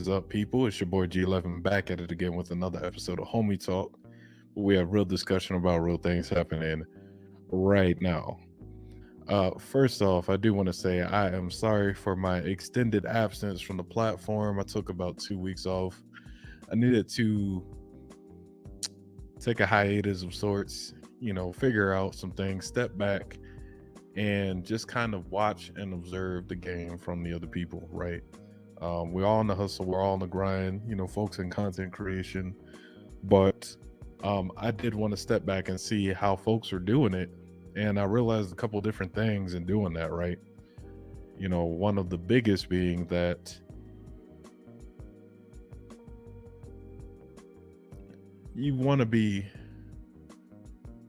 is up, people? It's your boy G11 back at it again with another episode of Homie Talk. We have real discussion about real things happening right now. First off, I do want to say I am sorry for my extended absence from the platform. I took about 2 weeks off. I needed to take a hiatus of sorts, figure out some things, step back, and just kind of watch and observe the game from the other people, right? We're all in the hustle, we're all in the grind, folks in content creation. But I did want to step back and see how folks are doing it. And I realized a couple different things in doing that, right? One of the biggest being that you want to be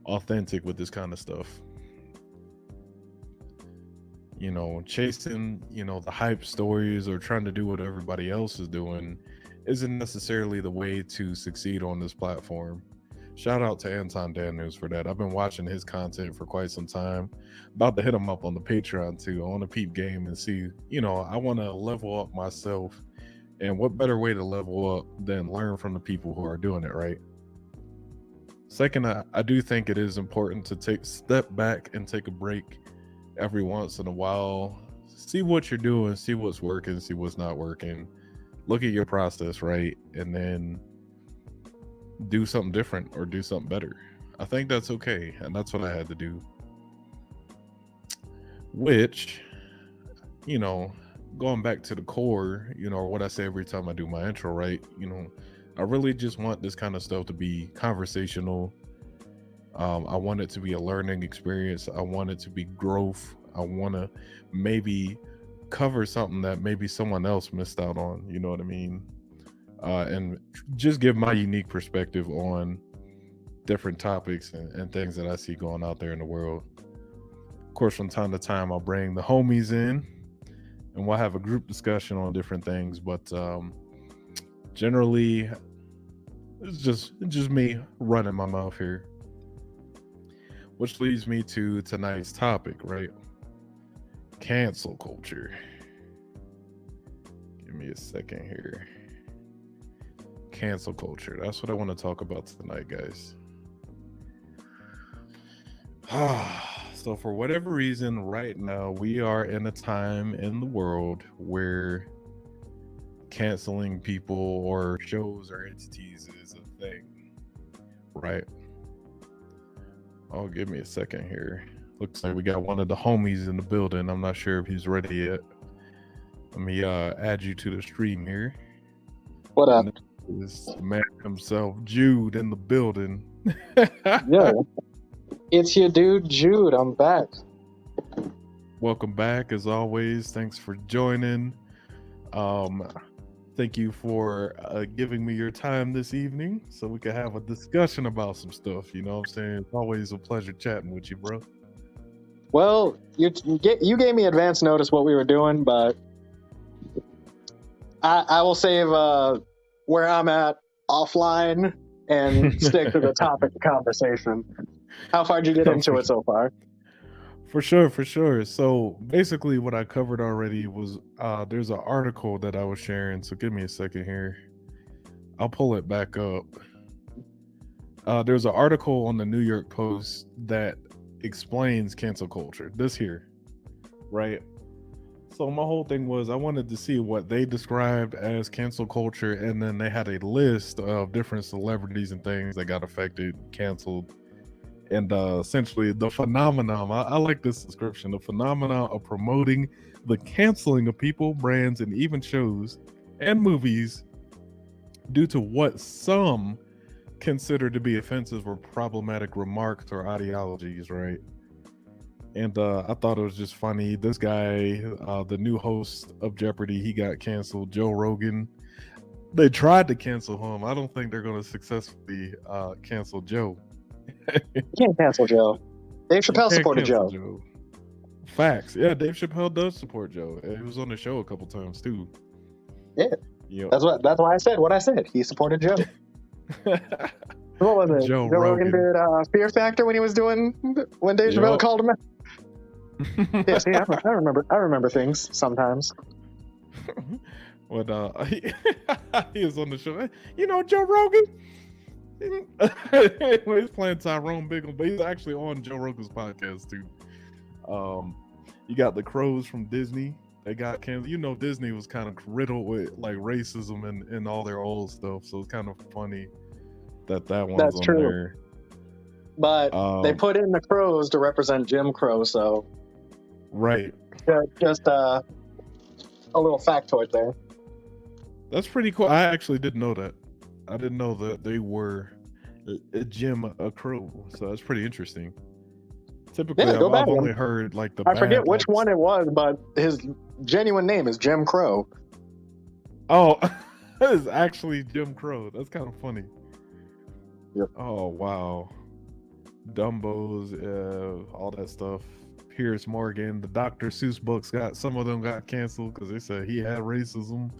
authentic with this kind of stuff. Chasing, the hype stories or trying to do what everybody else is doing isn't necessarily the way to succeed on this platform. Shout out to Anton Daniels for that. I've been watching his content for quite some time. About to hit him up on the Patreon too. I want to peep game and see, I want to level up myself. And what better way to level up than learn from the people who are doing it, right? Second, I do think it is important to step back and take a break every once in a while. See what you're doing, see what's working, see what's not working. Look at your process, right? And then do something different or do something better. I think that's okay. And that's what I had to do. Which, going back to the core, or what I say every time I do my intro, right? I really just want this kind of stuff to be conversational. I want it to be a learning experience. I want it to be growth. I want to maybe cover something that maybe someone else missed out on. You know what I mean? And just give my unique perspective on different topics and things that I see going out there in the world. Of course, from time to time, I'll bring the homies in and we'll have a group discussion on different things. But generally, it's just me running my mouth here. Which leads me to tonight's topic, right? Cancel culture. Give me a second here. Cancel culture. That's what I want to talk about tonight, guys. So for whatever reason, right now, we are in a time in the world where canceling people or shows or entities is a thing, right? Oh, give me a second here. Looks like we got one of the homies in the building. I'm not sure if he's ready yet. Let me add you to the stream here. What up? This is the man himself, Jude, in the building. Yeah. It's your dude, Jude. I'm back. Welcome back, as always. Thanks for joining. Thank you for giving me your time this evening so we can have a discussion about some stuff. You know what I'm saying? It's always a pleasure chatting with you, bro. Well, you gave me advance notice what we were doing, but I will save where I'm at offline and stick to the topic of conversation. How far did you get into it so far? For sure. So basically what I covered already was there's an article that I was sharing. So give me a second here. I'll pull it back up. There's an article on the New York Post that explains cancel culture. This here, right? So my whole thing was I wanted to see what they described as cancel culture, and then they had a list of different celebrities and things that got affected, canceled. And essentially the phenomenon, I like this description, the phenomenon of promoting the canceling of people, brands, and even shows and movies due to what some consider to be offensive or problematic remarks or ideologies, right? And I thought it was just funny. This guy, the new host of Jeopardy, he got canceled, Joe Rogan. They tried to cancel him. I don't think they're going to successfully cancel Joe. You can't cancel Joe. Dave Chappelle supported Joe. Facts. Yeah, Dave Chappelle does support Joe. He was on the show a couple times too. Yeah. Yep. That's why I said what I said. He supported Joe. What was it? Joe Rogan did Fear Factor when Dave Chappelle called him out. Yeah, see, I remember things sometimes. when he was on the show. You know, Joe Rogan. When he's playing Tyrone Biggum, but he's actually on Joe Rogan's podcast too. You got the Crows from Disney. They got canceled. You know, Disney was kind of riddled with like racism and all their old stuff, so it's kind of funny that one's That's on true. there. But they put in the Crows to represent Jim Crow, so right. Just a little factoid there. That's pretty cool. I actually didn't know that. I didn't know that they were a Jim Crow, so that's pretty interesting. Typically, Yeah, I've only heard like the. I forget which one it was, but his genuine name is Jim Crow. Oh, that is actually Jim Crow. That's kind of funny. Yep. Oh wow, Dumbos, all that stuff. Piers Morgan, the Dr. Seuss books some of them got canceled because they said he had racism.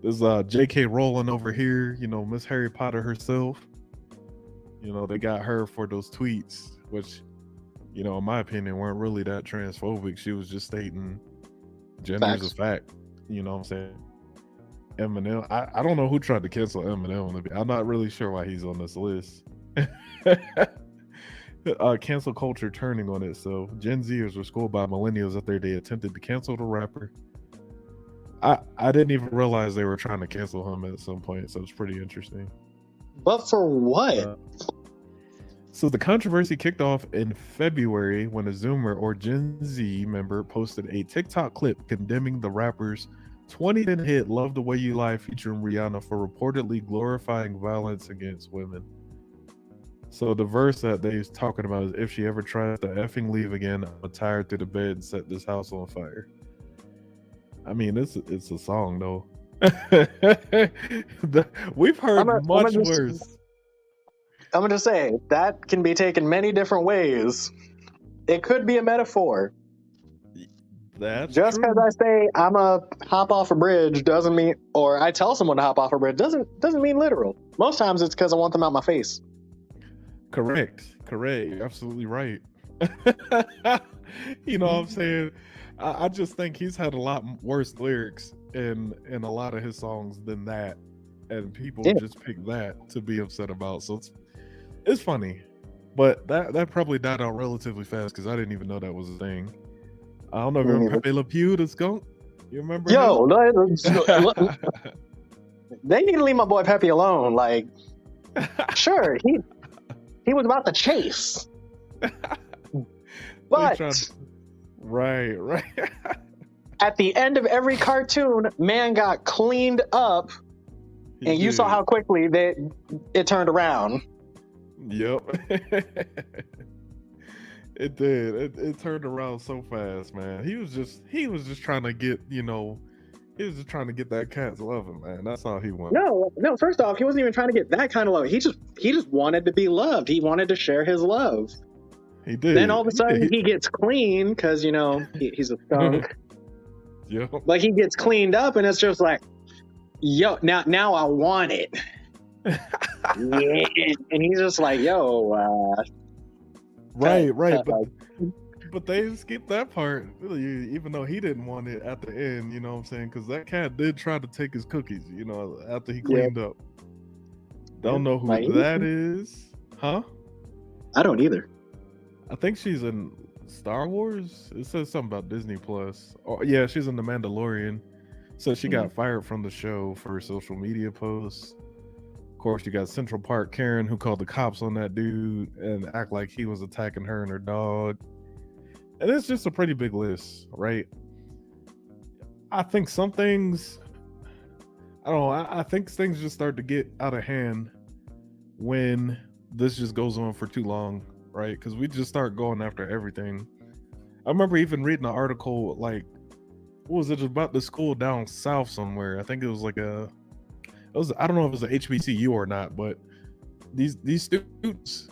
There's J.K. Rowling over here, you know, Miss Harry Potter herself. You know, they got her for those tweets, which, you know, in my opinion, weren't really that transphobic. She was just stating gender's a fact. You know what I'm saying? Eminem. I don't know who tried to cancel Eminem. I'm not really sure why he's on this list. Cancel culture turning on it. So Gen Zers were schooled by millennials after they attempted to cancel the rapper. I didn't even realize they were trying to cancel him at some point, so it's pretty interesting. But for what? So the controversy kicked off in February when a Zoomer or Gen Z member posted a TikTok clip condemning the rapper's 2010 hit Love the Way You Lie featuring Rihanna for reportedly glorifying violence against women. So the verse that they're talking about is, if she ever tries to effing leave again, I'm tired to the bed and set this house on fire. I mean, it's a song though. We've heard much worse. I'm gonna say that can be taken many different ways. It could be a metaphor. That's just because I say I'm a hop off a bridge doesn't mean, or I tell someone to hop off a bridge doesn't mean literal. Most times it's because I want them out my face. Correct. You're absolutely right. You know what I'm saying? I just think he's had a lot worse lyrics in a lot of his songs than that, and people just pick that to be upset about. So it's funny, but that probably died out relatively fast because I didn't even know that was a thing. I don't know if you remember Pepe Le Pew, the skunk. You remember? Yo, they need to leave my boy Pepe alone. Like, sure, he was about to chase, but right. At the end of every cartoon, man got cleaned up, and you saw how quickly it turned around. Yep. It did. It turned around so fast, man. He was just trying to get, he was just trying to get that cat's loving, man. That's all he wanted. No. First off, he wasn't even trying to get that kind of love. He just wanted to be loved. He wanted to share his love. He did. Then all of a sudden he gets clean because he's a skunk. Yep. Like he gets cleaned up, and it's just like, yo, now I want it. Yeah, and he's just like, yo. Right. But they skipped that part, even though he didn't want it at the end, you know what I'm saying? Because that cat did try to take his cookies, after he cleaned up. Don't know who that is. Huh? I don't either. I think she's in Star Wars. It says something about Disney Plus. Oh, yeah, she's in The Mandalorian. So she got fired from the show for social media posts. Of course, you got Central Park Karen, who called the cops on that dude and act like he was attacking her and her dog. And it's just a pretty big list, right? I think some things, I don't know, I think things just start to get out of hand when this just goes on for too long, right? Because we just start going after everything. I remember even reading an article, like, what was it about the school down south somewhere? I think it was like I don't know if it was an HBCU or not, but these students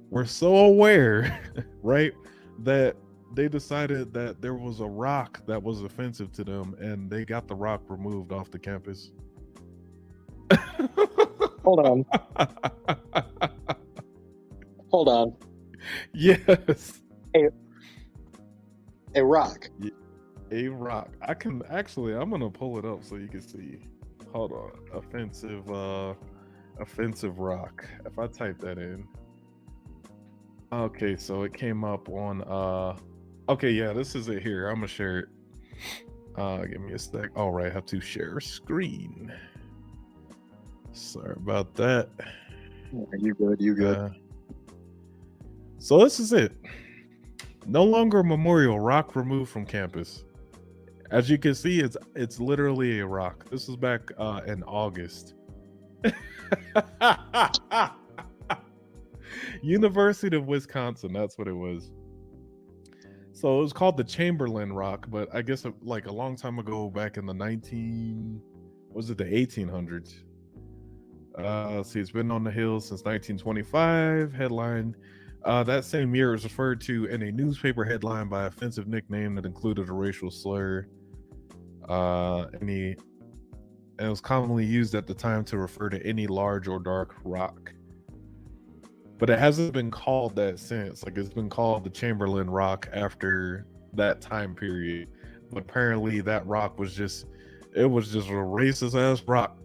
were so aware, right, that they decided that there was a rock that was offensive to them, and they got the rock removed off the campus. Hold on. Yes. A rock. A rock. I can actually. I'm gonna pull it up so you can see. Hold on. Offensive rock. If I type that in. Okay, so it came up on. Okay, yeah, this is it here. I'm gonna share it. Give me a sec. All right, I have to share screen. Sorry about that. You good? You good? So this is it. No longer a memorial, rock removed from campus. As you can see, it's literally a rock. This was back in August. University of Wisconsin, that's what it was. So it was called the Chamberlain Rock, but I guess like a long time ago, back in the 1800s. See, it's been on the hill since 1925. Headline. That same year, it was referred to in a newspaper headline by offensive nickname that included a racial slur. And it was commonly used at the time to refer to any large or dark rock. But it hasn't been called that since. Like, it's been called the Chamberlain Rock after that time period. But apparently that rock was just a racist ass rock.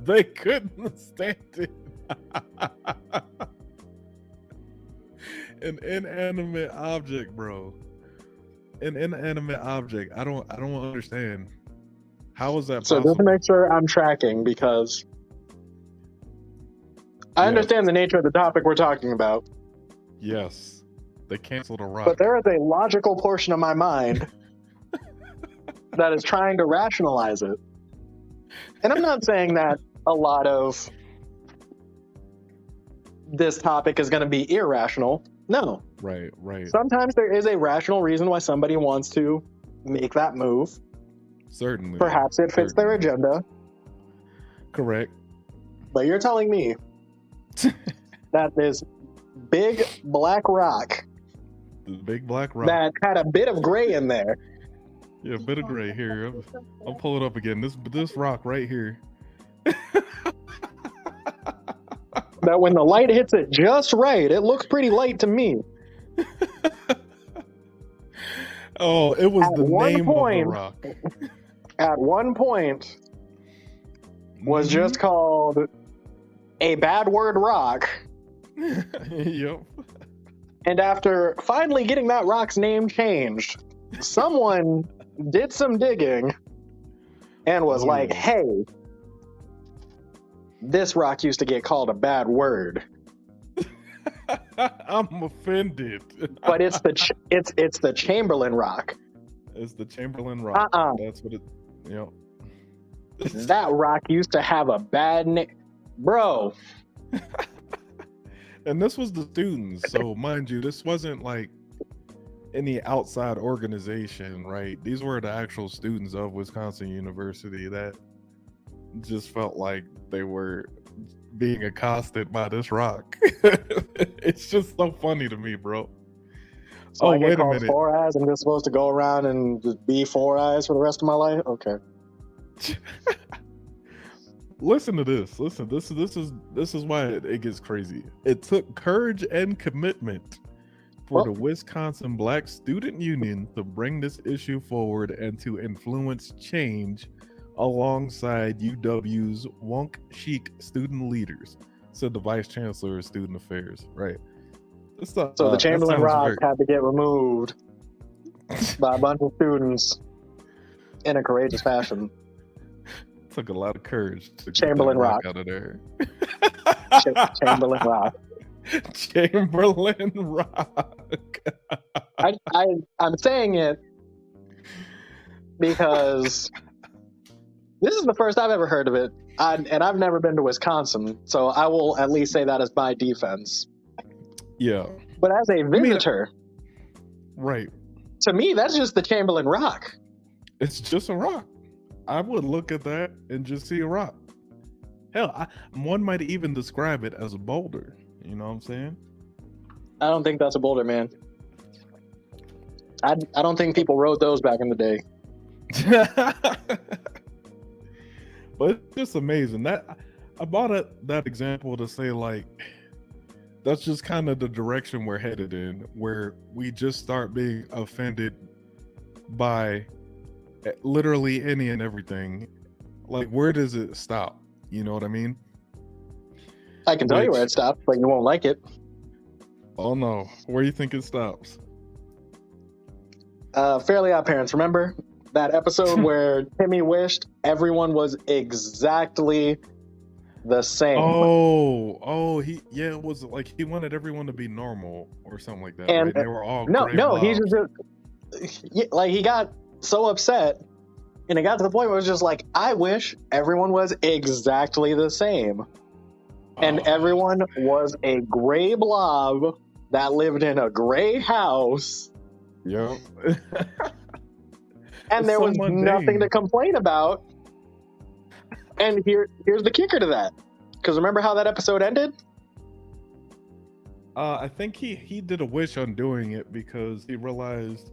They couldn't stand it. An inanimate object, bro. An inanimate object. I don't understand. How is that So possible? just to make sure I'm tracking, because I understand the nature of the topic we're talking about. Yes. They canceled a rock. But there is a logical portion of my mind that is trying to rationalize it. And I'm not saying that a lot of this topic is going to be irrational. No. Right. Sometimes there is a rational reason why somebody wants to make that move. Certainly. Perhaps it fits their agenda. Correct. But you're telling me that this big black rock, that had a bit of gray in there. Yeah, a bit of gray here. I'll pull it up again. This rock right here. That when the light hits it just right, it looks pretty light to me. Oh, it was the name of the rock. At one point, was just called a bad word rock. Yep. And after finally getting that rock's name changed, someone did some digging and was like, hey, this rock used to get called a bad word. I'm offended. But it's the Chamberlain Rock. It's the Chamberlain Rock. That's what it. Yep. That rock used to have a bad name, bro. And this was the students, so mind you, this wasn't like any outside organization, right? These were the actual students of Wisconsin University that just felt like they were being accosted by this rock. It's just so funny to me, bro. So I get called Four Eyes. I'm just supposed to go around and just be Four Eyes for the rest of my life? Okay. Listen to this. Listen, this is why it gets crazy. It took courage and commitment for the Wisconsin Black Student Union to bring this issue forward and to influence change alongside UW's wonk chic student leaders, said the Vice Chancellor of Student Affairs. Right. So the Chamberlain Rock had to get removed by a bunch of students in a courageous fashion. Took a lot of courage to Chamberlain get that Rock out of there. Chamberlain Rock. Chamberlain Rock. I'm saying it because this is the first I've ever heard of it, and I've never been to Wisconsin, so I will at least say that as my defense. Yeah. But as a visitor, right, to me, that's just the Chamberlain Rock. It's just a rock. I would look at that and just see a rock. Hell, one might even describe it as a boulder. You know what I'm saying? I don't think that's a boulder, man. I don't think people rode those back in the day. But it's just amazing that I brought that example to say, like, that's just kind of the direction we're headed in, where we just start being offended by literally any and everything. Like, where does it stop? You know what I mean? I can tell you where it stops, but you won't like it. Oh no, where do you think it stops? Fairly Odd Parents. Remember that episode where Timmy wished everyone was exactly the same? It was like he wanted everyone to be normal or something like that, And right? They were all no, he blobs. just like he got so upset, and it got to the point where it was just like, I wish everyone was exactly the same, and everyone was a gray blob that lived in a gray house. Yep. And there was nothing to complain about. And here's the kicker to that. Because remember how that episode ended? I think he did a wish on doing it because he realized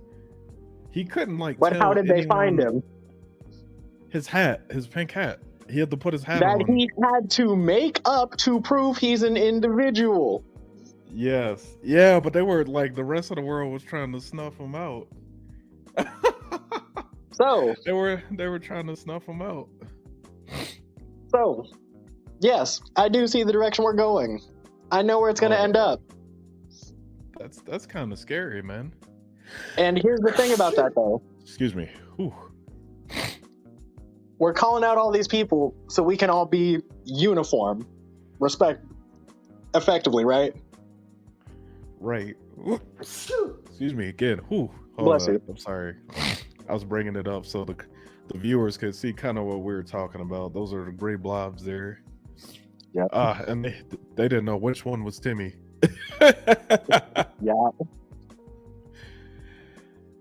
he couldn't But how did they find him? His pink hat. He had to put his hat on. That he had to make up to prove he's an individual. Yes. Yeah, but they were like, the rest of the world was trying to snuff him out. So they were trying to snuff him out. So, yes, I do see the direction we're going. I know where it's going to end up. That's kind of scary, man. And here's the thing about that, though. Excuse me. Whew. We're calling out all these people so we can all be uniform, effectively, right? Right. Excuse me again. Whew. Bless you. I'm sorry. I was bringing it up so the viewers could see kind of what we were talking about. Those are the gray blobs there. Yeah. And they didn't know which one was Timmy. Yeah.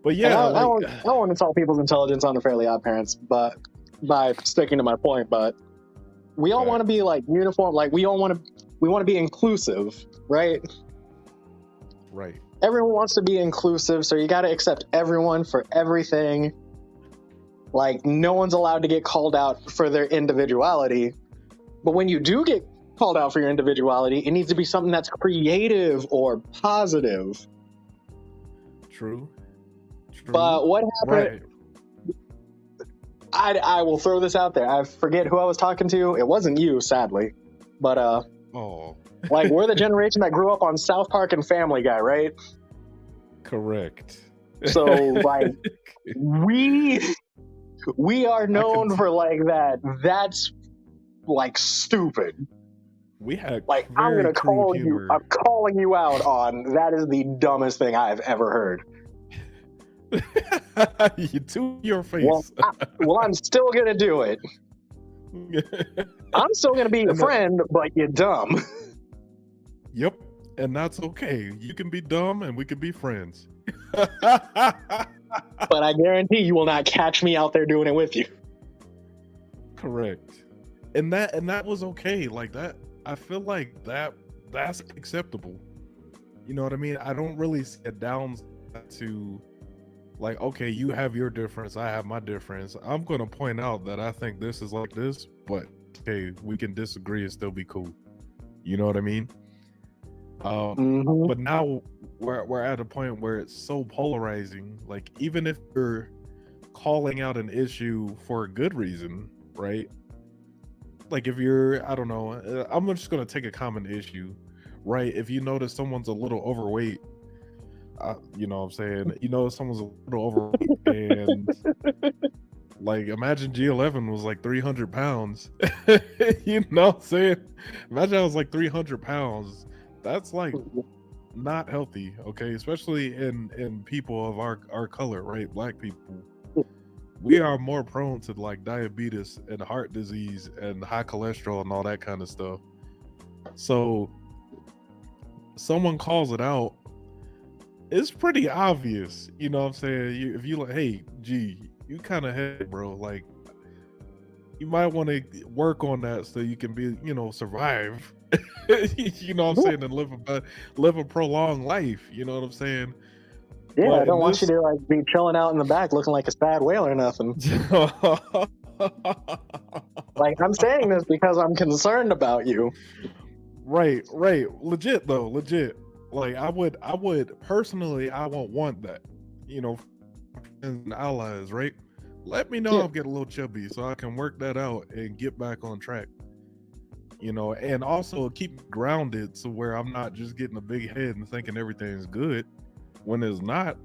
But yeah, I don't want to insult people's intelligence on the Fairly Odd Parents, but by sticking to my point, but we all want to be like uniform, like we want to be inclusive, right? Right. Everyone wants to be inclusive, so you got to accept everyone for everything. Like, no one's allowed to get called out for their individuality. But when you do get called out for your individuality, it needs to be something that's creative or positive. True. But what happened? Right. I will throw this out there. I forget who I was talking to. It wasn't you, sadly. But like, we're the generation that grew up on South Park and Family Guy, right? Correct. So like we are known for like that. That's like stupid. We had like I'm calling you out on that is the dumbest thing I've ever heard. You to your face. Well, I'm still gonna do it. I'm still gonna be your friend, but you're dumb. Yep, and that's okay. You can be dumb, and we can be friends. But I guarantee you will not catch me out there doing it with you. Correct, and that was okay. Like that, I feel like that's acceptable. You know what I mean? I don't really see a downside to, like, okay, you have your difference, I have my difference. I'm gonna point out that I think this is like this, but okay, we can disagree and still be cool. You know what I mean? But now we're at a point where it's so polarizing. Like, even if you're calling out an issue for a good reason, right? Like, if you're, I don't know, I'm just gonna take a common issue, right? If you notice someone's a little overweight, you know what I'm saying? You know, someone's a little overweight, and like, imagine G11 was like 300 pounds. You know what I'm saying? Imagine I was like 300 pounds. That's like not healthy, okay? Especially in people of our color, right? Black people. We are more prone to like diabetes and heart disease and high cholesterol and all that kind of stuff. So someone calls it out, it's pretty obvious. You know what I'm saying? If you like, hey, G, you kind of heavy, bro. Like, you might want to work on that so you can be, you know, survive. You know what I'm saying? And live a prolonged life. You know what I'm saying? Yeah, but I don't want you to like be chilling out in the back looking like a sad whale or nothing. Like, I'm saying this because I'm concerned about you. Right. Legit though, legit. Like, I would personally, I won't want that. You know, and allies, right? Let me know Yeah. I'll get a little chubby so I can work that out and get back on track. And also keep me grounded so where I'm not just getting a big head and thinking everything's good when it's not.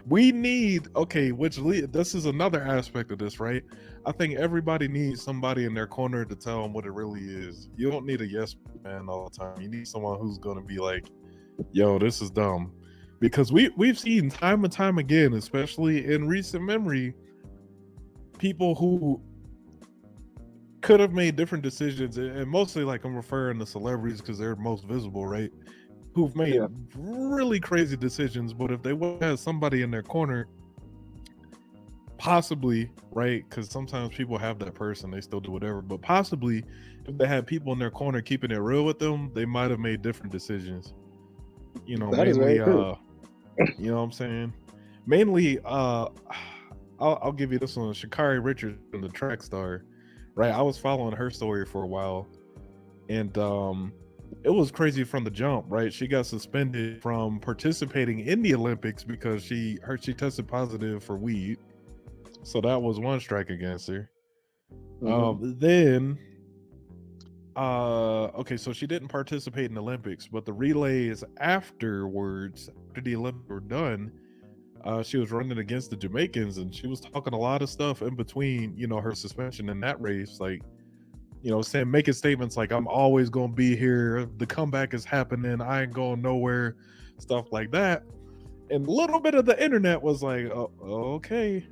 We need this is another aspect of this, right? I think everybody needs somebody in their corner to tell them what it really is. You don't need a yes man all the time. You need someone who's going to be like, yo, this is dumb. Because we've seen time and time again, especially in recent memory, people who could have made different decisions, and mostly like I'm referring to celebrities because they're most visible, right? Who've made Yeah. really crazy decisions, but if they would have somebody in their corner, possibly, right? Because sometimes people have that person, they still do whatever, but possibly if they had people in their corner keeping it real with them, they might have made different decisions. That is Mainly, very true. you know what I'm saying? Mainly, I'll give you this one, Sha'Carri Richards, the track star, right? I was following her story for a while, and it was crazy from the jump, right? She got suspended from participating in the Olympics because she tested positive for weed, so that was one strike against her. Then okay, so she didn't participate in the Olympics, but the relays afterwards, after the Olympics were done, she was running against the Jamaicans, and she was talking a lot of stuff in between, her suspension in that race, like, saying, making statements like, I'm always gonna be here, the comeback is happening, I ain't going nowhere, stuff like that. And a little bit of the internet was like, oh, okay.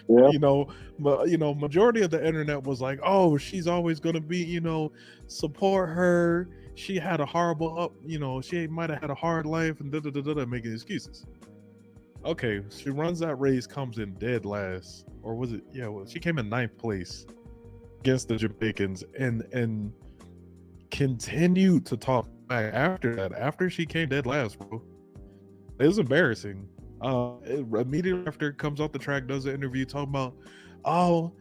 Yeah. Majority of the internet was like, oh, she's always gonna be, support her, she had a horrible she might have had a hard life, and making excuses. Okay, she runs that race, comes in dead last, or was it? Yeah, well, she came in 9th place against the Jamaicans, and continued to talk back after that. After she came dead last, bro, it was embarrassing. Immediately after it comes off the track, does an interview talking about, oh,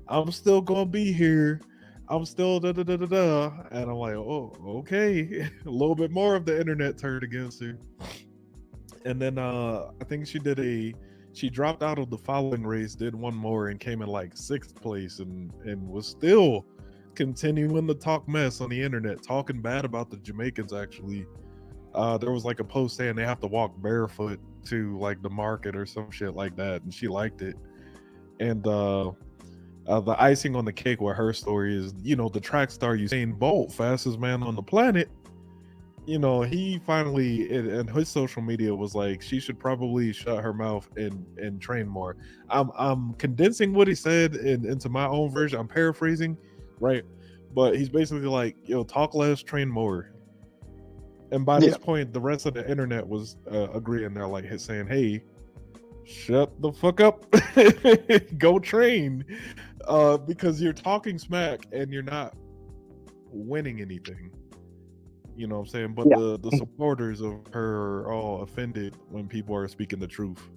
I'm still gonna be here. I'm still da da da da da, and I'm like, oh, okay. A little bit more of the internet turned against her. And then I think she dropped out of the following race, did one more, and came in like 6th place, and was still continuing to talk mess on the internet, talking bad about the Jamaicans. Actually, there was like a post saying they have to walk barefoot to like the market or some shit like that, and she liked it. And the icing on the cake with her story is, the track star Usain Bolt, fastest man on the planet. He finally in his social media was like, she should probably shut her mouth and train more. I'm condensing what he said into my own version. I'm paraphrasing, right? But he's basically like, talk less, train more. And by this point, the rest of the internet was agreeing. They're like saying, hey, shut the fuck up, go train, because you're talking smack and you're not winning anything. You know what I'm saying? But Yeah. the supporters of her are all offended when people are speaking the truth.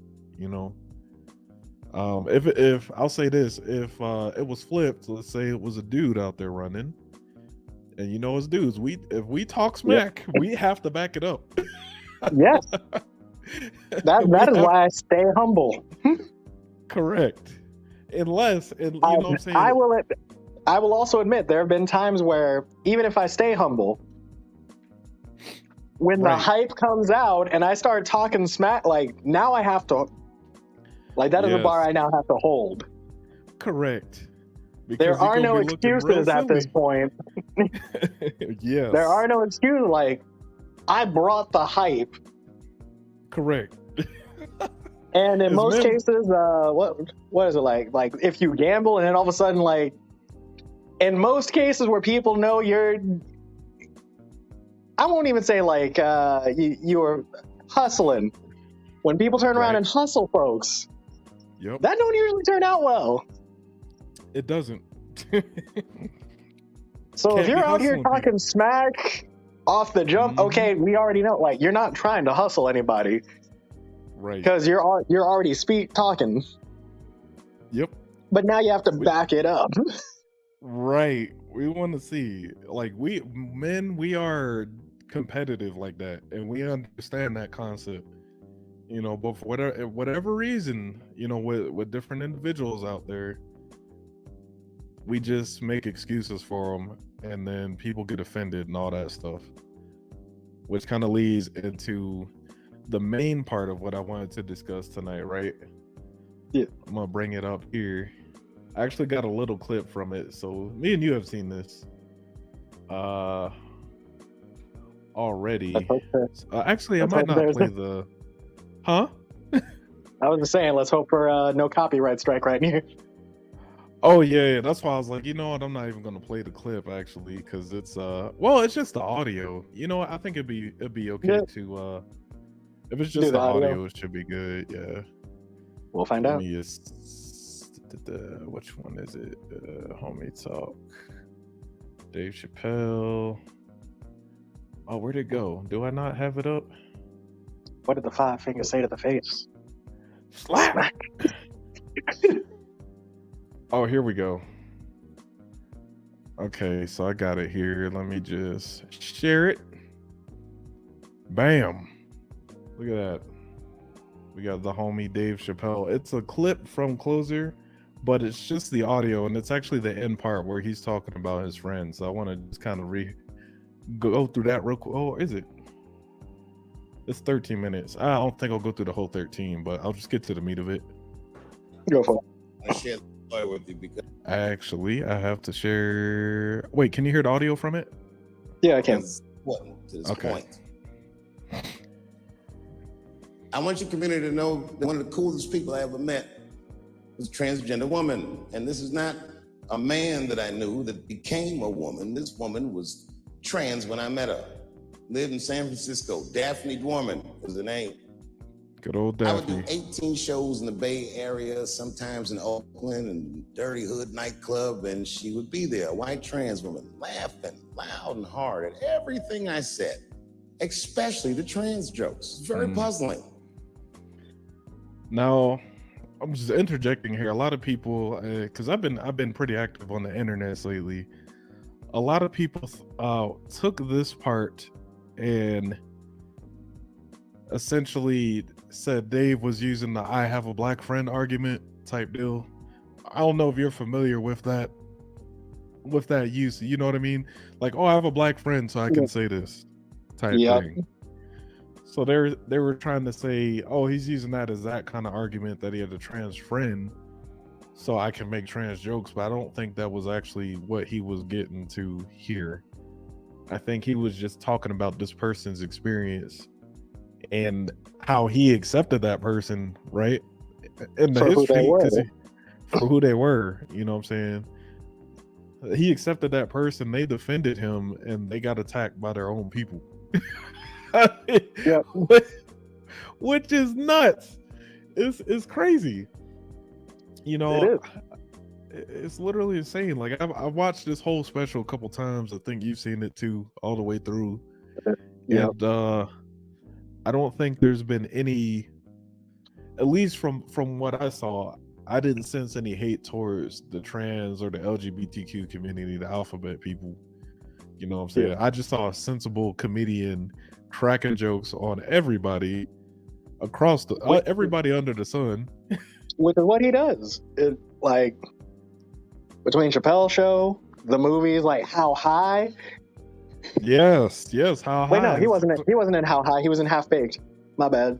If I'll say this, if it was flipped, let's say it was a dude out there running, and as dudes, if we talk Yep. smack, we have to back it up. Yes. That is why I stay humble. Correct. Unless, and you know what I'm saying? I will also admit there have been times where even if I stay humble, when the hype comes out and I start talking smack, like now I have to, like that is a bar I now have to hold. Correct. Because there are no excuses at this point. Yes. There are no excuses. Like, I brought the hype. Correct. And in most cases, what is it like? Like if you gamble and then all of a sudden, like, in most cases where people know I won't even say like you're hustling. When people turn around and hustle folks, that don't usually turn out well. It doesn't. So if you're out here talking smack off the jump, okay, we already know. Like, you're not trying to hustle anybody, right? Because you're already talking. Yep. But now you have to back it up. Right. We want to see, like, we are competitive like that, and we understand that concept. But for whatever reason, with different individuals out there, we just make excuses for them, and then people get offended and all that stuff, which kind of leads into the main part of what I wanted to discuss tonight, right? Yeah. I'm gonna bring it up here. I actually got a little clip from it, so me and you have seen this already. Let's hope Actually, I let's might hope not there's play the. Huh? I was just saying, let's hope for no copyright strike right here. Oh yeah, that's why I was like, you know what? I'm not even gonna play the clip actually, because it's it's just the audio. You know what? I think it'd be okay Yeah. to if it's Do just the the audio. audio, it should be good. Yeah. We'll find Let out. me just which one is it? Homie Talk. Dave Chappelle. Oh, where'd it go? Do I not have it up? What did the 5 fingers say to the face? Slap. Oh, here we go. Okay, so I got it here. Let me just share it. Bam. Look at that. We got the homie Dave Chappelle. It's a clip from Closer, but it's just the audio, and it's actually the end part where he's talking about his friends. So I want to just kind of go through that real quick. Oh, is it? It's 13 minutes. I don't think I'll go through the whole 13, but I'll just get to the meat of it. Go for it. I share the story with you because Actually, I have to share. Wait, can you hear the audio from it? Yeah, I can. it's important to this Okay. point. I want your community to know that one of the coolest people I ever met was a transgender woman. And this is not a man that I knew that became a woman. This woman was trans when I met her. Lived in San Francisco. Daphne Dorman was the name. Good old I would do Daphne. 18 shows in the Bay Area, sometimes in Oakland and Dirty Hood nightclub, and she would be there, a white trans woman, laughing loud and hard at everything I said, especially the trans jokes. Very puzzling. Now, I'm just interjecting here. A lot of people, because I've been pretty active on the internet lately. A lot of people took this part and essentially said Dave was using the "I have a black friend" argument type deal. I don't know if you're familiar with that use. You know what I mean? Like, oh, I have a black friend, so I can say this type Yep. thing. So they were trying to say, oh, he's using that as that kind of argument that he had a trans friend, so I can make trans jokes. But I don't think that was actually what he was getting to here. I think he was just talking about this person's experience and how he accepted that person, right? In the For who they history, were. 'cause for who they were, you know what I'm saying? He accepted that person, they defended him, and they got attacked by their own people. Yep. Which is nuts. It's crazy. You know, It is. it's literally insane. Like I've watched this whole special a couple times. I think you've seen it too, all the way through. Yep. And I don't think there's been any, at least from what I saw, I didn't sense any hate towards the trans or the LGBTQ community, the alphabet people. You know what I'm saying? Yeah. I just saw a sensible comedian cracking jokes on everybody across the everybody under the sun. Which is what he does. It, like, between Chappelle Show, the movies, like How High. Yes. How Wait, high? no, he wasn't in How High. He was in Half Baked. My bad.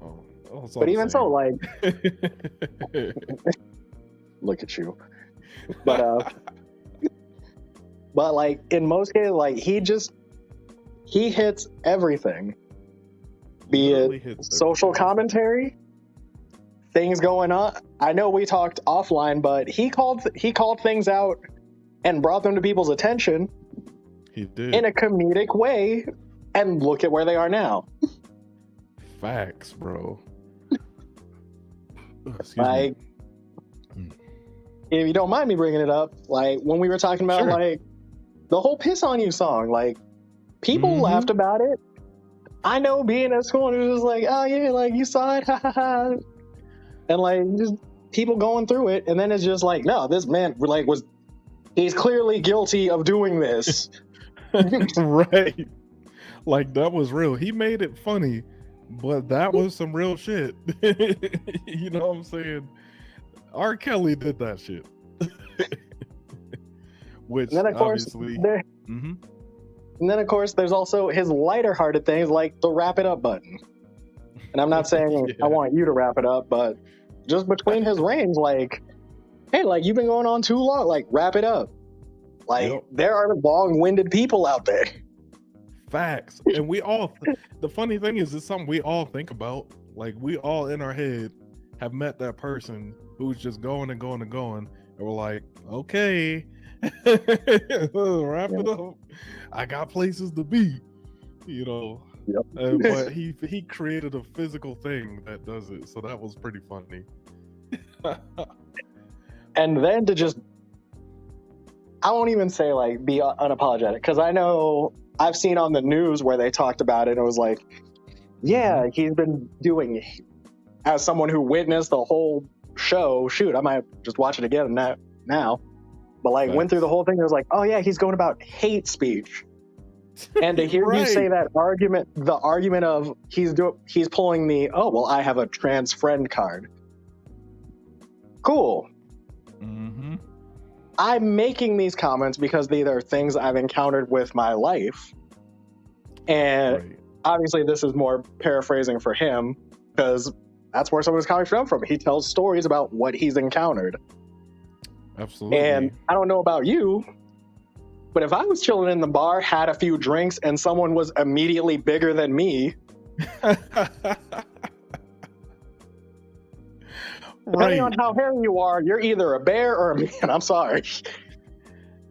Oh, But even so, like, look at you. But but like in most cases, like he hits everything. Be Literally it hits social everything. commentary, things going on. I know we talked offline, but he called things out and brought them to people's attention He did. in a comedic way, and look at where they are now. Facts, bro. Excuse Like, me. if you don't mind me bringing it up, like when we were talking about Sure. like the whole "Piss on You" song, like people Mhm. laughed about it. I know being at school, it was just like, oh yeah, like you saw it, ha ha ha, and like just people going through it, and then it's just like, no, this man like he's clearly guilty of doing this. Right. Like that was real. He made it funny, but that was some real shit. You know what I'm saying? R. Kelly did that shit. Which And then of course obviously, there, mm-hmm. and then of course there's also his lighter hearted things like the wrap it up button. And I'm not saying I want you to wrap it up, but just between his range, like, hey, like you've been going on too long, like wrap it up. Like Yep. there are long-winded people out there. Facts. And we all, the funny thing is, it's something we all think about. Like, we all in our head have met that person who's just going and going and going. And we're like, okay, wrap it up. I got places to be, you know. Yep. But he created a physical thing that does it. So that was pretty funny. And then to just, I won't even say like be unapologetic, because I know I've seen on the news where they talked about it and it was like, yeah, he's been doing, as someone who witnessed the whole show, shoot, I might just watch it again now. But like went through the whole thing, it was like, oh yeah, he's going about hate speech. And to hear you say that argument, the argument of he's pulling the, oh well, I have a trans friend card. Cool. Mm-hmm. I'm making these comments because these are things I've encountered with my life. And obviously this is more paraphrasing for him because that's where some of his comics come from. He tells stories about what he's encountered. Absolutely. And I don't know about you, but if I was chilling in the bar, had a few drinks, and someone was immediately bigger than me, depending on how hairy you are, you're either a bear or a man. I'm sorry.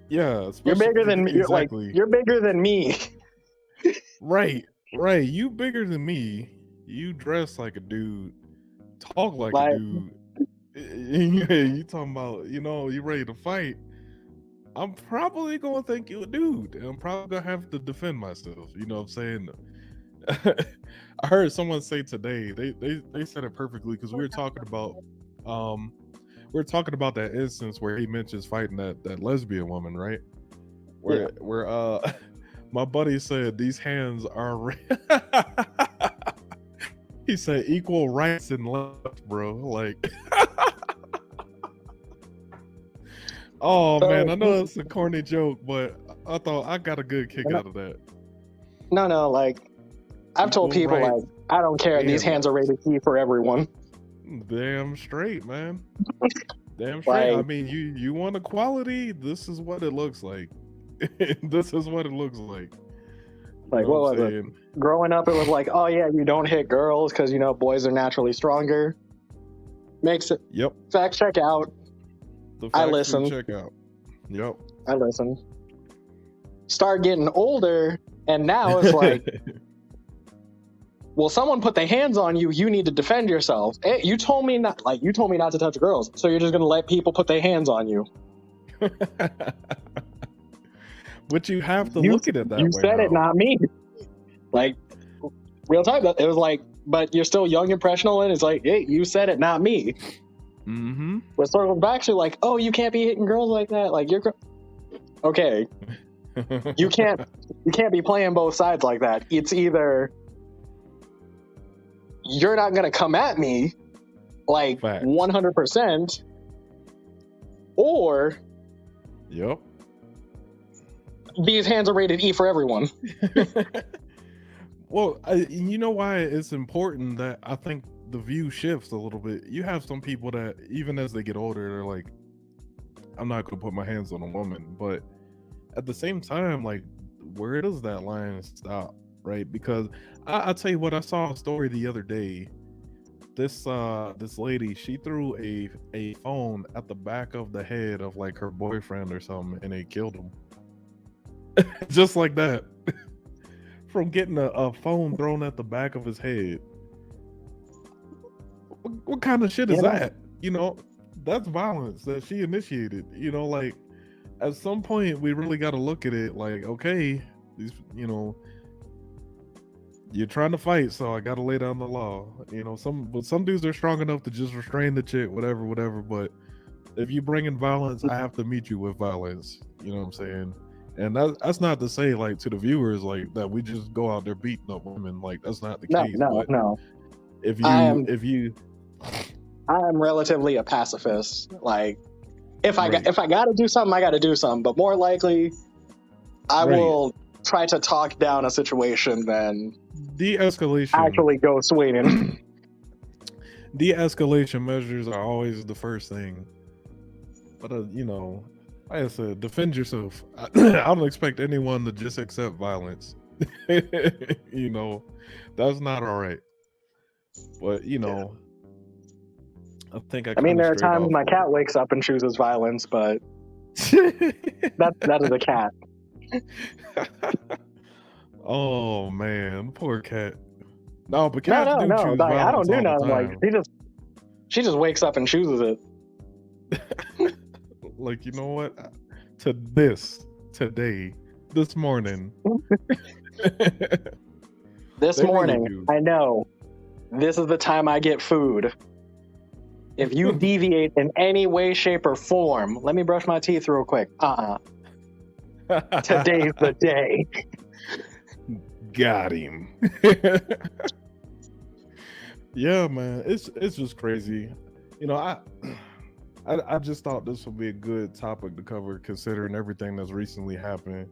Yeah, you're bigger than me. Exactly. You're bigger than me. Right. You bigger than me. You dress like a dude. Talk like a dude. You talking about, you ready to fight. I'm probably gonna think you a dude. And I'm probably gonna have to defend myself. You know what I'm saying? I heard someone say today, they said it perfectly because we were talking about that instance where he mentions fighting that lesbian woman, right? Where my buddy said these hands are he said equal rights and left, bro. Like oh man, I know it's a corny joke, but I thought I got a good kick out of that. No, like I've told people like I don't care. These hands are rated E for everyone. Damn straight, man. Damn straight. I mean, you want equality? This is what it looks like. This is what it looks like. Like what was it? Growing up, it was like, oh yeah, you don't hit girls because boys are naturally stronger. Makes it. Yep. Fact check out. I listen. Check out. Yep. I listen. Start getting older, and now it's like, well, someone put their hands on you. You need to defend yourself. Hey, you told me not to touch girls, so you're just gonna let people put their hands on you. But you have to look at it that way. You said it, not me. Like real time. It was like, but you're still young, impressionable, and it's like, hey, you said it, not me. Mm-hmm. But circling back to like, oh, you can't be hitting girls like that. Like you're okay. You can't be playing both sides like that. It's either you're not gonna come at me like 100%, or yep, these hands are rated E for everyone. Well, you know why it's important that I think the view shifts a little bit. You have some people that even as they get older, they're like, I'm not gonna put my hands on a woman, but at the same time, like, where does that line stop, right? Because I'll tell you what, I saw a story the other day. This lady, she threw a phone at the back of the head of like her boyfriend or something, and it killed him. Just like that. From getting a phone thrown at the back of his head. What kind of shit is that? That's violence that she initiated. Like at some point we really got to look at it like, okay, these, you're trying to fight, so I got to lay down the law. Some dudes are strong enough to just restrain the chick, whatever. But if you bring in violence, I have to meet you with violence. You know what I'm saying? And that's not to say like to the viewers like that we just go out there beating up women. Like that's not the No, case. no, But no. if I you am if you relatively a pacifist. Like if I right, if I got to do something, I got to do something. But more likely, I right, will try to talk down a situation than de-escalation actually go swinging. de-escalation measures are always the first thing. But you know, like I said, defend yourself. I don't expect anyone to just accept violence. You know, that's not all right. But you know, I think I I mean, kind of there are strayed times off my a cat wakes up and chooses violence, but little. that is a cat. Oh man, poor cat. No, but No, cats no, do no. choose Like I don't violence do all the nothing. Like time. she just wakes up and chooses it. Like, you know what? Today, this morning. This They really morning, do. I know this is the time I get food. If you deviate in any way, shape, or form, let me brush my teeth real quick. Today's the day. Got him. Yeah, man. It's just crazy. You know, I just thought this would be a good topic to cover considering everything that's recently happened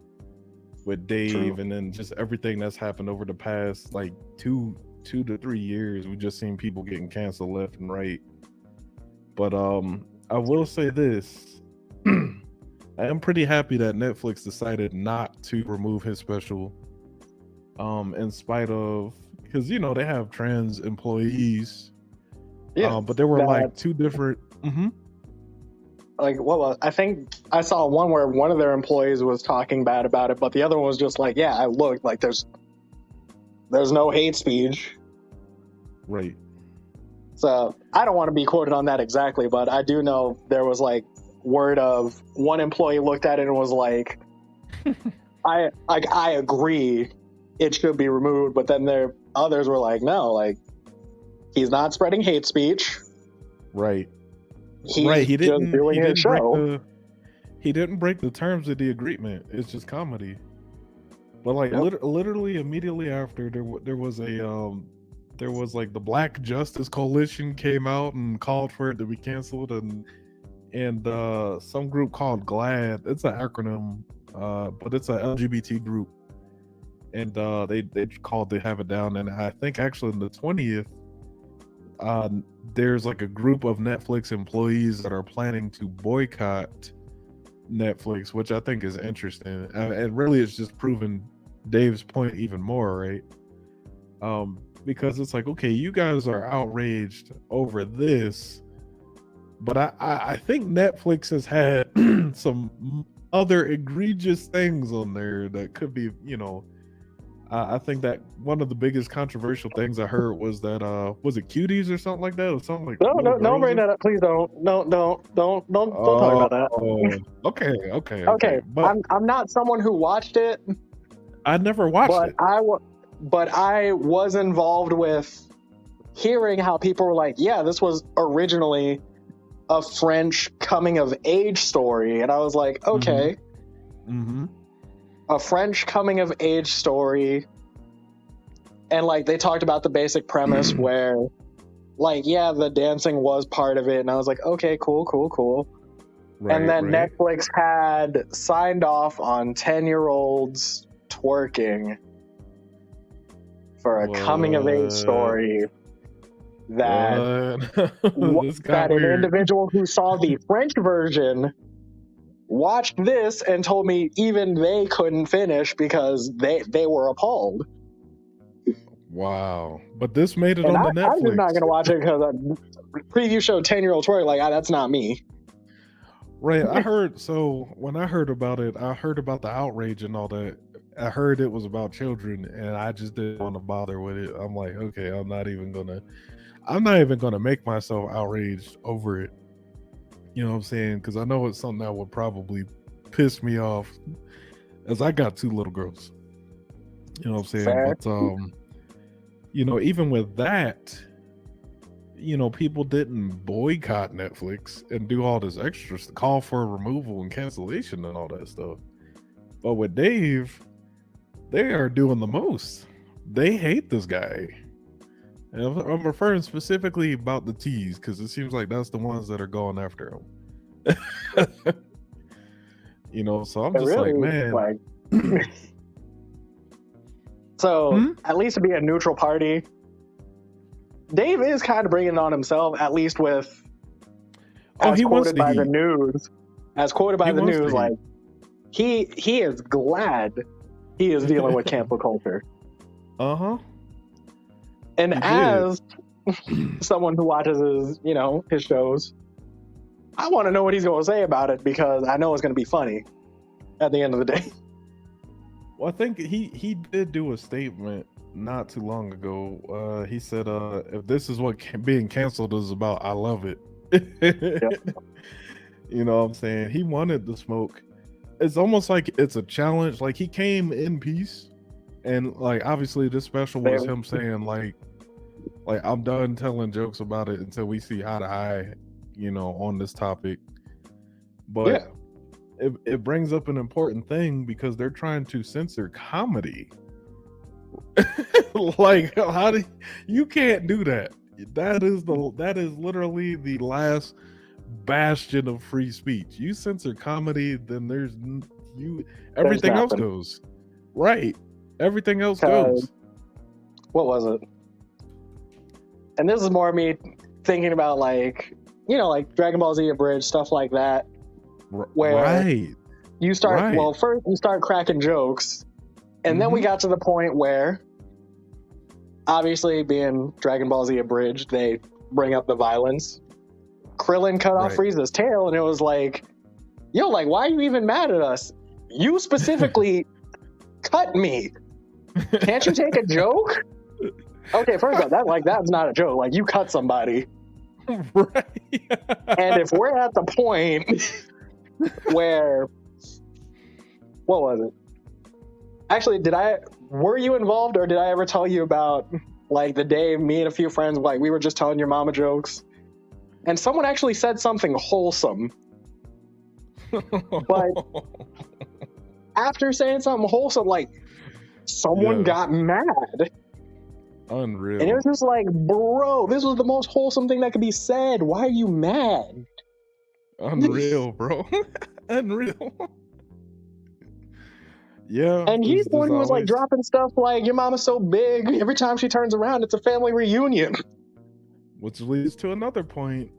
with True. Dave and then just everything that's happened over the past like 2 to 3 years. We just seen people getting canceled left and right. But I will say this. I am pretty happy that Netflix decided not to remove his special. In spite of, because you know they have trans employees. Yeah. But there were That, like two different like what was I think I saw one where one of their employees was talking bad about it, but the other one was just like, yeah, I looked like there's no hate speech. right. So I don't want to be quoted on that exactly, but I do know there was like word of one employee looked at it and was like, I agree it should be removed, but then there others were like, no, like he's not spreading hate speech. Right. He's Right. He just didn't doing his show. he didn't break the terms of the agreement. It's just comedy. But like Yep. literally immediately after there was there was like the Black Justice Coalition came out and called for it to be canceled and some group called GLAD. It's an acronym, but it's a LGBT group. And they called to have it down. And I think actually on the 20th, there's like a group of Netflix employees that are planning to boycott Netflix, which I think is interesting. And really, it's just proven Dave's point even more, right? Because it's like, okay, you guys are outraged over this, but I think Netflix has had some other egregious things on there that could be, you know. I think that one of the biggest controversial things I heard was that was it cuties or something like that, or something like No, little no, don't girls bring or that up. Please don't. No, don't talk oh, about that. okay. Okay, But I'm not someone who watched it, I never watched but it. I was involved with hearing how people were like, yeah, this was originally a French coming of age story, and I was like, okay, Mm-hmm. a French coming of age story, and like they talked about the basic premise where, like, yeah, the dancing was part of it, and I was like, okay, cool. And then Right. Netflix had signed off on 10-year-olds twerking for a coming of age story that What? This got that an weird. individual who saw the French version watched this and told me even they couldn't finish because they were appalled. Wow. But this made it And on the I'm just not Netflix. going to watch it because a preview showed 10-year-old twerk. Like, that's not me. Right. When I heard about it, I heard about the outrage and all that. I heard it was about children and I just didn't want to bother with it. I'm like, okay, I'm not even gonna make myself outraged over it. You know what I'm saying? Because I know it's something that would probably piss me off as I got two little girls. You know what I'm saying? Fair. But you know, even with that, you know, people didn't boycott Netflix and do all this extra call for removal and cancellation and all that stuff. But with Dave, they are doing the most. They hate this guy. And I'm referring specifically about the T's because it seems like that's the ones that are going after him. So I'm It just like, really, man. like, so Hmm? at least to be a neutral party, Dave is kind of bringing it on himself, at least with, as he wants quoted the by the heat. news, He wants the like, heat. he is glad he is dealing with cancel culture. Uh-huh. And He did. as someone who watches his shows, I want to know what he's going to say about it because I know it's going to be funny at the end of the day. Well, I think he did do a statement not too long ago. He said, if this is what being canceled is about, I love it. Yep. You know what I'm saying? He wanted the smoke. It's almost like it's a challenge. Like, he came in peace, and like obviously this special was him saying like I'm done telling jokes about it until we see eye to eye, on this topic. But Yeah. it brings up an important thing because they're trying to censor comedy. Like, you can't do that. That is literally the last bastion of free speech. You censor comedy, then everything else nothing. goes. Right. Everything else 'Cause- goes. What was it? And this is more me thinking about like Dragon Ball Z Abridged, stuff like that. Where Right. you start, Right. well, first you start cracking jokes, and then we got to the point where, obviously being Dragon Ball Z Abridged, they bring up the violence. Krillin cut off Right. Frieza's tail, and it was like, yo, like, why are you even mad at us? You specifically cut me. Can't you take a joke? Okay, first off, that's not a joke. Like, you cut somebody. Right. And if we're at the point where, what was it? Actually, were you involved, or did I ever tell you about like the day me and a few friends, like, we were just telling your mama jokes, and someone actually said something wholesome, but after saying something wholesome, like, someone got mad. Unreal. And it was just like, bro, this was the most wholesome thing that could be said. Why are you mad? Unreal, bro. Unreal. Yeah. And he's the one who was like always- dropping stuff like, your mama's so big, every time she turns around, it's a family reunion. Which leads to another point.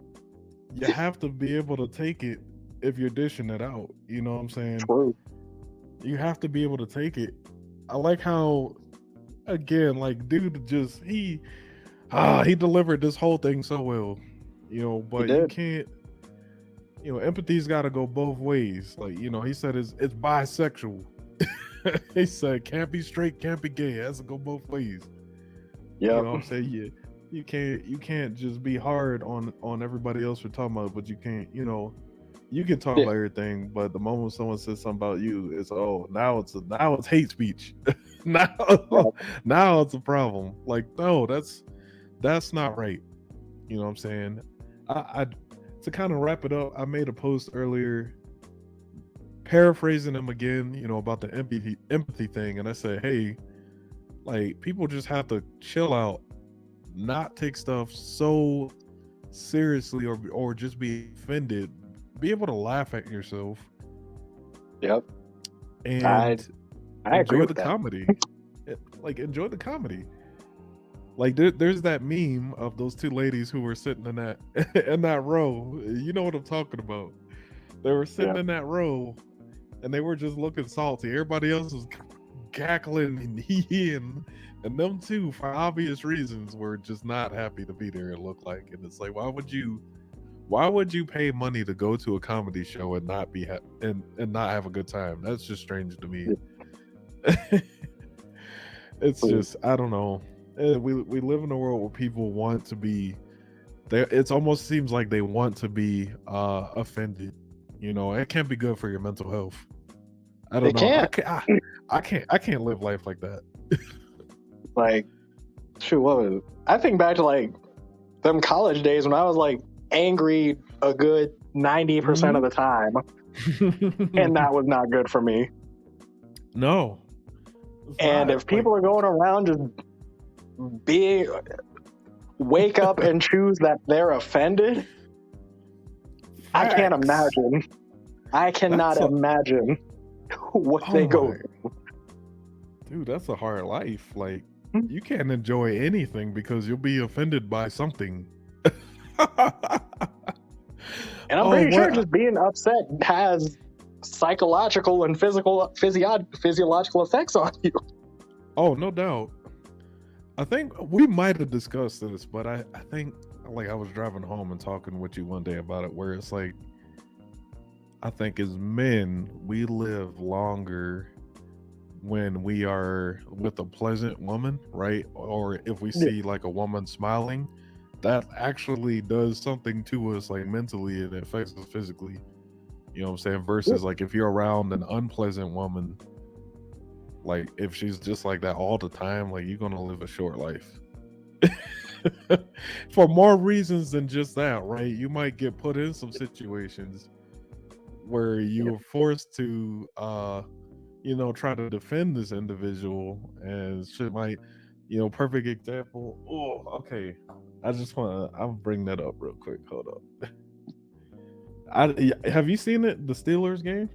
You have to be able to take it if you're dishing it out. You know what I'm saying? True. You have to be able to take it. I like how, again, like, dude, just he delivered this whole thing so well, but you can't, empathy's got to go both ways. Like, he said it's bisexual. He said can't be straight, can't be gay. It has to go both ways. Yeah. You know what I'm saying? You can't just be hard on everybody else for talking about it, but you can't, you can talk about everything, but the moment someone says something about you, it's now it's hate speech. now it's a problem. Like, no, that's not right. You know what I'm saying? I to kind of wrap it up, I made a post earlier paraphrasing him again, about the empathy thing, and I said, hey, like, people just have to chill out, not take stuff so seriously, or just be offended. Be able to laugh at yourself. Yep. And I agree enjoy with the that. comedy. Like, enjoy the comedy. Like, there's that meme of those two ladies who were sitting in that row. You know what I'm talking about. They were sitting in that row, and they were just looking salty. Everybody else was cackling and heeing, and them two, for obvious reasons, were just not happy to be there. It looked like, and it's like, why would you pay money to go to a comedy show and not be and not have a good time? That's just strange to me. It's just, I don't know. We live in a world where people want to be. It almost seems like they want to be offended. It can't be good for your mental health. I don't know. I can't live life like that. Like, shoot, what was it? I think back to like them college days when I was like angry a good 90% of the time, and that was not good for me. No. It's And not. if people are going around just being wake up and choose that they're offended, I can't Facts. imagine. I cannot That's a imagine what oh they go my dude, that's a hard life. Like through. you can't enjoy anything because you'll be offended by something. And I'm Oh, pretty sure what? just being upset has psychological and physiological effects on you. Oh, no doubt. I think we might have discussed this, but I think like I was driving home and talking with you one day about it, where it's like I think as men we live longer when we are with a pleasant woman, right? Or if we Yeah. see like a woman smiling, that actually does something to us like mentally and it affects us physically. You know what I'm saying? Versus like if you're around an unpleasant woman, like if she's just like that all the time, like you're gonna live a short life. For more reasons than just that, right? You might get put in some situations where you are forced to try to defend this individual and shit might, perfect example. Oh, okay. I'll bring that up real quick. Hold up. Have you seen it, the Steelers game?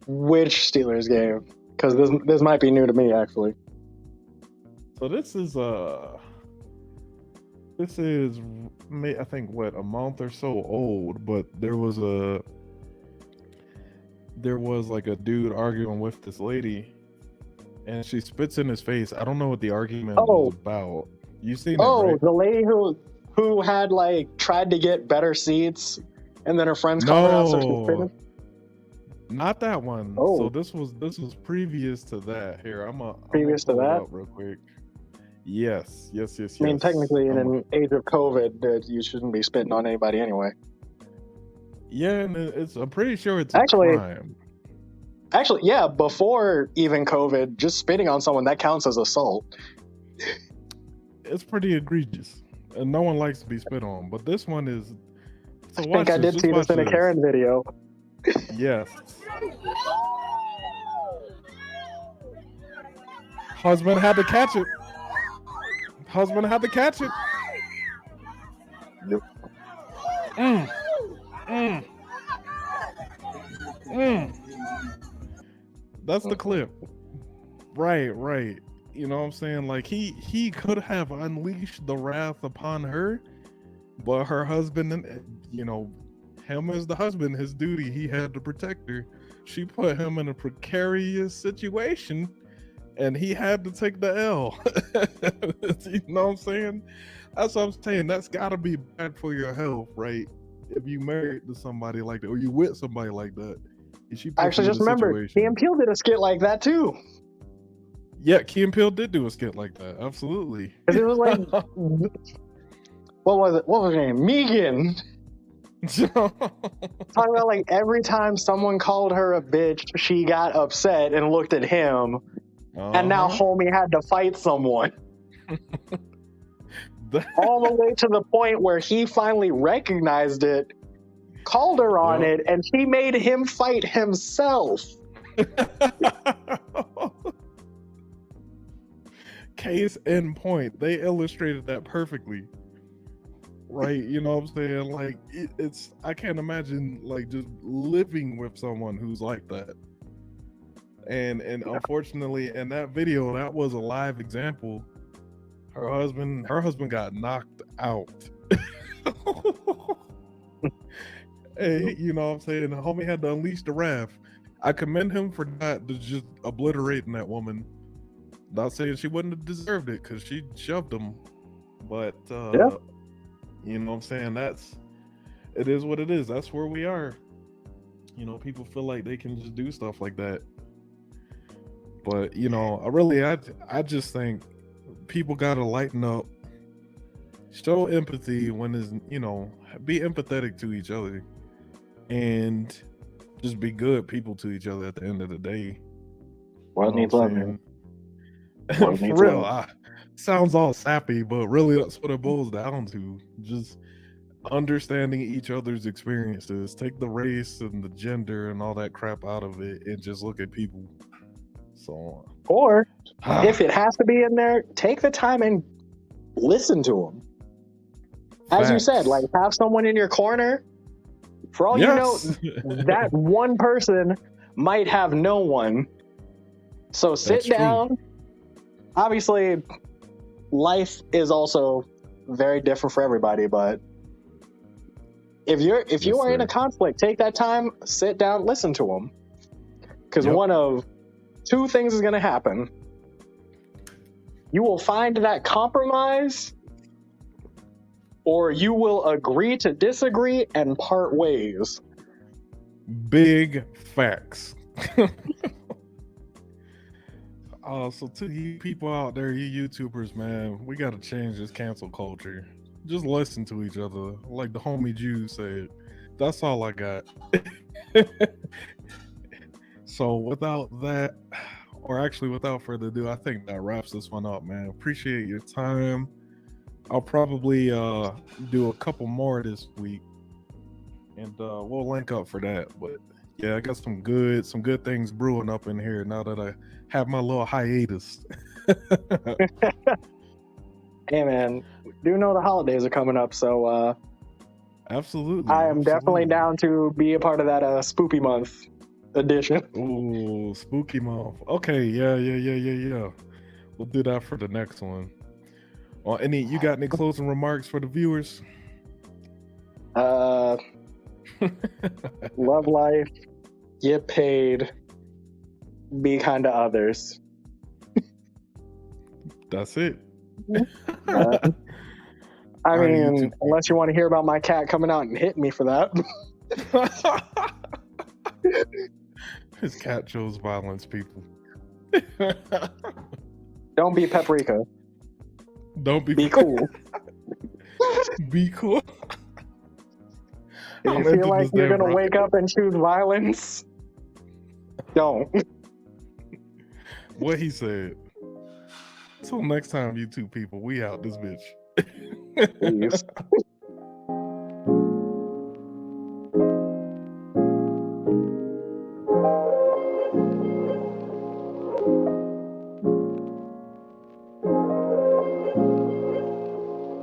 Which Steelers game? Because this might be new to me, actually. So this is I think what, a month or so old, but there was like a dude arguing with this lady and she spits in his face. I don't know what the argument was Oh, about. You seen it, right? the lady who had like tried to get better seats, and then her friends called her out, so she No, spitted. not that one. So Oh, this was previous to that. Here, I'm gonna previous to pull it that. up real quick. Yes. I mean, technically, in I'm an age of COVID, you shouldn't be spitting on anybody anyway. Yeah, and I'm pretty sure it's a Actually, crime. yeah, before even COVID, just spitting on someone, that counts as assault. It's pretty egregious, and no one likes to be spit on. But this one is. So I watch think I this. did Just see this watch in a this. Karen video. Yes. Husband had to catch it. Husband had to catch it. Yep. Mm, mm, mm. That's the clip. Right. You know what I'm saying? Like he could have unleashed the wrath upon her, but her husband, and him as the husband, his duty, he had to protect her. She put him in a precarious situation, and he had to take the L. You know what I'm saying? That's what I'm saying. That's got to be bad for your health, right? If you married to somebody like that, or you with somebody like that, and she I puts actually you in just a remembered, Key situation. and Peele did a skit like that too. Yeah, Key and Peele did do a skit like that. Absolutely. Because it was like, what was it? What was her name? Megan. Talking about like every time someone called her a bitch, she got upset and looked at him, and now homie had to fight someone. All the way to the point where he finally recognized it, called her on it, and she made him fight himself. Case in point. They illustrated that perfectly. Right, you know what I'm saying? Like it's I can't imagine like just living with someone who's like that. And unfortunately in that video, that was a live example. Her husband got knocked out. Hey, you know what I'm saying? The homie had to unleash the wrath. I commend him for not just obliterating that woman. Not saying she wouldn't have deserved it because she shoved him. But Yeah. you know what I'm saying? It is what it is. That's where we are. You know, people feel like they can just do stuff like that. But, I just think people gotta lighten up, show empathy when is, be empathetic to each other, and just be good people to each other at the end of the day. World needs love, man. For real, sounds all sappy, but really that's what it boils down to. Just understanding each other's experiences. Take the race and the gender and all that crap out of it, and just look at people. So, Or if it has to be in there, take the time and listen to them. As you said, like have someone in your corner. For all you know, that one person might have no one. So sit down. Obviously, life is also very different for everybody, but if you are in a conflict, take that time, sit down, listen to them. Because one of two things is going to happen. You will find that compromise, or you will agree to disagree and part ways. Big facts. So to you people out there, you YouTubers, man, we got to change this cancel culture. Just listen to each other. Like the homie Jude said. That's all I got. So without that, or actually without further ado, I think that wraps this one up, man. Appreciate your time. I'll probably do a couple more this week, and we'll link up for that. But yeah, I got some good things brewing up in here now that I have my little hiatus. Hey man, we do know the holidays are coming up, so absolutely. I am definitely down to be a part of that spoopy month edition. Ooh, spooky month. Okay, yeah. We'll do that for the next one. Well, you got any closing remarks for the viewers? Love life, get paid, be kind to others. That's it. I mean, unless you want to hear about my cat coming out and hitting me for that. His cat chose violence, people. Don't be paprika. Don't be cool. Be cool. If you feel like you're gonna wake up and choose violence, don't. What he said. Till next time, you two people, we out this bitch. Please.